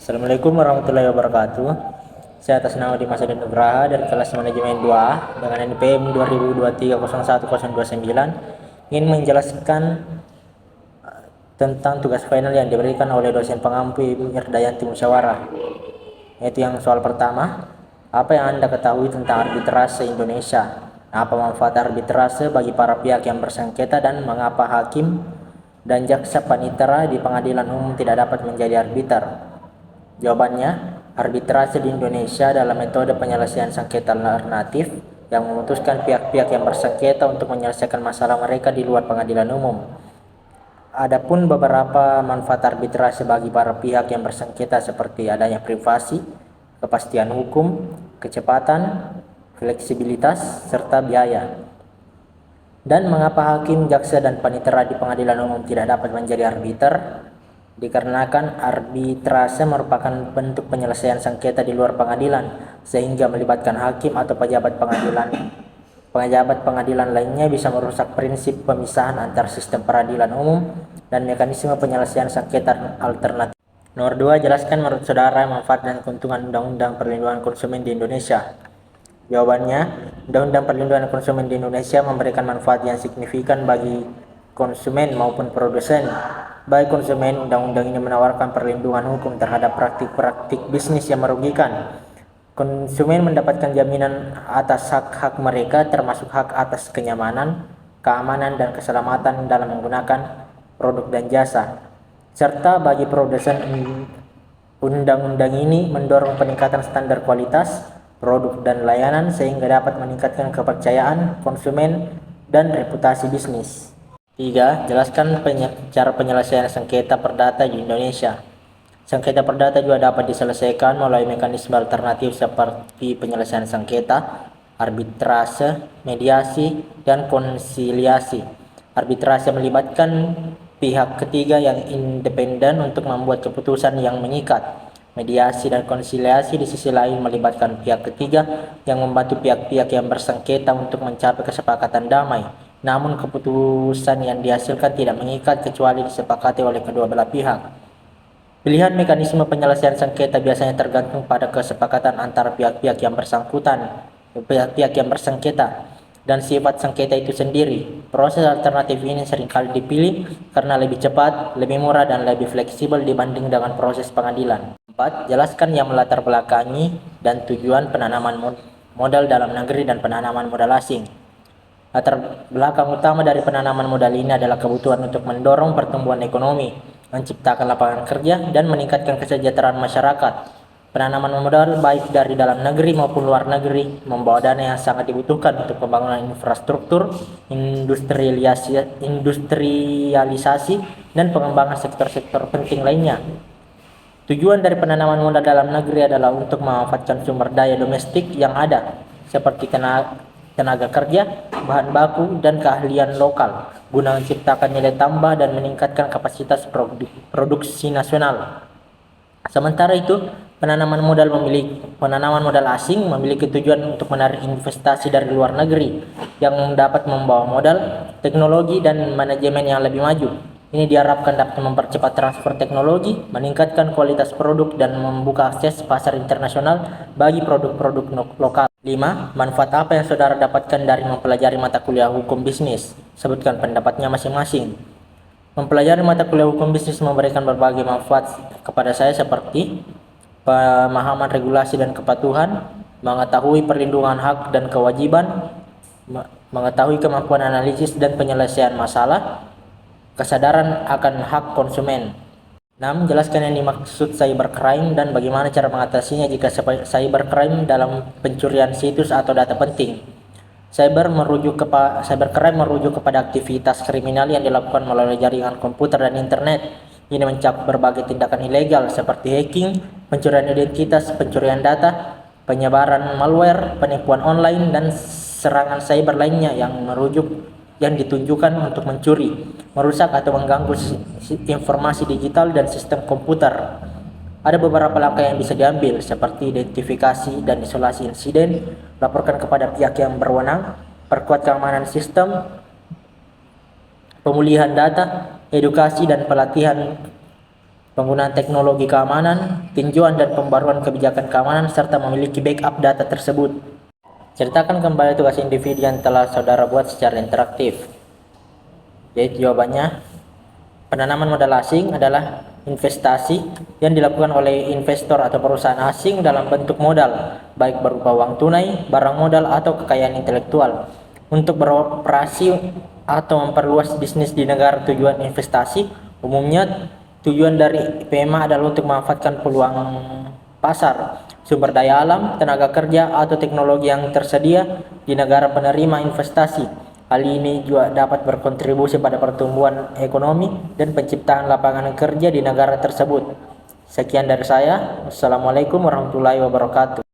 Assalamualaikum warahmatullahi wabarakatuh. Saya atas nama Dimas Adi Nugraha dari kelas manajemen 2A dengan NPM 2023010029 ingin menjelaskan tentang tugas final yang diberikan oleh dosen pengampu Ibu Irdayanti Musyawarah. Yaitu yang soal pertama, apa yang Anda ketahui tentang arbitrase Indonesia? Apa manfaat arbitrase bagi para pihak yang bersengketa dan mengapa hakim dan jaksa panitera di pengadilan umum tidak dapat menjadi arbiter? Jawabannya, arbitrase di Indonesia adalah metode penyelesaian sengketa alternatif yang memutuskan pihak-pihak yang bersengketa untuk menyelesaikan masalah mereka di luar pengadilan umum. Adapun beberapa manfaat arbitrase bagi para pihak yang bersengketa seperti adanya privasi, kepastian hukum, kecepatan, fleksibilitas, serta biaya. Dan mengapa hakim, jaksa, dan panitera di pengadilan umum tidak dapat menjadi arbiter? Dikarenakan arbitrase merupakan bentuk penyelesaian sengketa di luar pengadilan, sehingga melibatkan hakim atau pejabat pengadilan lainnya bisa merusak prinsip pemisahan antar sistem peradilan umum dan mekanisme penyelesaian sengketa alternatif. Nomor 2, jelaskan menurut saudara manfaat dan keuntungan Undang-Undang Perlindungan Konsumen di Indonesia. Jawabannya, Undang-Undang Perlindungan Konsumen di Indonesia memberikan manfaat yang signifikan bagi konsumen maupun produsen. Bagi konsumen, undang-undang ini menawarkan perlindungan hukum terhadap praktik-praktik bisnis yang merugikan. Konsumen mendapatkan jaminan atas hak-hak mereka, termasuk hak atas kenyamanan, keamanan, dan keselamatan dalam menggunakan produk dan jasa. Serta bagi produsen, undang-undang ini mendorong peningkatan standar kualitas produk dan layanan sehingga dapat meningkatkan kepercayaan konsumen dan reputasi bisnis. 3. Jelaskan cara penyelesaian sengketa perdata di Indonesia. Sengketa perdata juga dapat diselesaikan melalui mekanisme alternatif seperti penyelesaian sengketa, arbitrase, mediasi, dan konsiliasi. Arbitrase melibatkan pihak ketiga yang independen untuk membuat keputusan yang mengikat. Mediasi dan konsiliasi di sisi lain melibatkan pihak ketiga yang membantu pihak-pihak yang bersengketa untuk mencapai kesepakatan damai. Namun keputusan yang dihasilkan tidak mengikat kecuali disepakati oleh kedua belah pihak. Pilihan mekanisme penyelesaian sengketa biasanya tergantung pada kesepakatan antara pihak-pihak yang bersangkutan, pihak-pihak yang bersengketa, dan sifat sengketa itu sendiri. Proses alternatif ini seringkali dipilih karena lebih cepat, lebih murah, dan lebih fleksibel dibanding dengan proses pengadilan. 4. Jelaskan yang melatar belakangi dan tujuan penanaman modal dalam negeri dan penanaman modal asing. Latar belakang utama dari penanaman modal ini adalah kebutuhan untuk mendorong pertumbuhan ekonomi, menciptakan lapangan kerja, dan meningkatkan kesejahteraan masyarakat. Penanaman modal baik dari dalam negeri maupun luar negeri membawa dana yang sangat dibutuhkan untuk pembangunan infrastruktur, industrialisasi, dan pengembangan sektor-sektor penting lainnya. Tujuan dari penanaman modal dalam negeri adalah untuk memanfaatkan sumber daya domestik yang ada, seperti tenaga kerja, bahan baku, dan keahlian lokal, guna menciptakan nilai tambah dan meningkatkan kapasitas produksi nasional. Sementara itu, penanaman modal asing memiliki tujuan untuk menarik investasi dari luar negeri yang dapat membawa modal, teknologi, dan manajemen yang lebih maju. Ini diharapkan dapat mempercepat transfer teknologi, meningkatkan kualitas produk, dan membuka akses pasar internasional bagi produk-produk lokal. 5. Manfaat apa yang saudara dapatkan dari mempelajari mata kuliah hukum bisnis? Sebutkan pendapatnya masing-masing. Mempelajari mata kuliah hukum bisnis memberikan berbagai manfaat kepada saya seperti pemahaman regulasi dan kepatuhan, mengetahui perlindungan hak dan kewajiban, mengetahui kemampuan analisis dan penyelesaian masalah, kesadaran akan hak konsumen. 6. Jelaskan yang dimaksud cybercrime dan bagaimana cara mengatasinya jika cybercrime dalam pencurian situs atau data penting. Cybercrime merujuk kepada aktivitas kriminal yang dilakukan melalui jaringan komputer dan internet. Ini mencakup berbagai tindakan ilegal seperti hacking, pencurian identitas, pencurian data, penyebaran malware, penipuan online, dan serangan cyber lainnya yang ditunjukkan untuk mencuri, merusak, atau mengganggu informasi digital dan sistem komputer. Ada beberapa langkah yang bisa diambil seperti identifikasi dan isolasi insiden, laporkan kepada pihak yang berwenang, perkuat keamanan sistem, pemulihan data, edukasi dan pelatihan penggunaan teknologi keamanan, tinjauan dan pembaruan kebijakan keamanan, serta memiliki backup data tersebut. Ceritakan kembali tugas individu yang telah saudara buat secara interaktif. Jadi jawabannya, penanaman modal asing adalah investasi yang dilakukan oleh investor atau perusahaan asing dalam bentuk modal, baik berupa uang tunai, barang modal, atau kekayaan intelektual, untuk beroperasi atau memperluas bisnis di negara tujuan investasi. Umumnya tujuan dari PMA adalah untuk memanfaatkan peluang pasar, sumber daya alam, tenaga kerja, atau teknologi yang tersedia di negara penerima investasi. Hal ini juga dapat berkontribusi pada pertumbuhan ekonomi dan penciptaan lapangan kerja di negara tersebut. Sekian dari saya. Wassalamualaikum warahmatullahi wabarakatuh.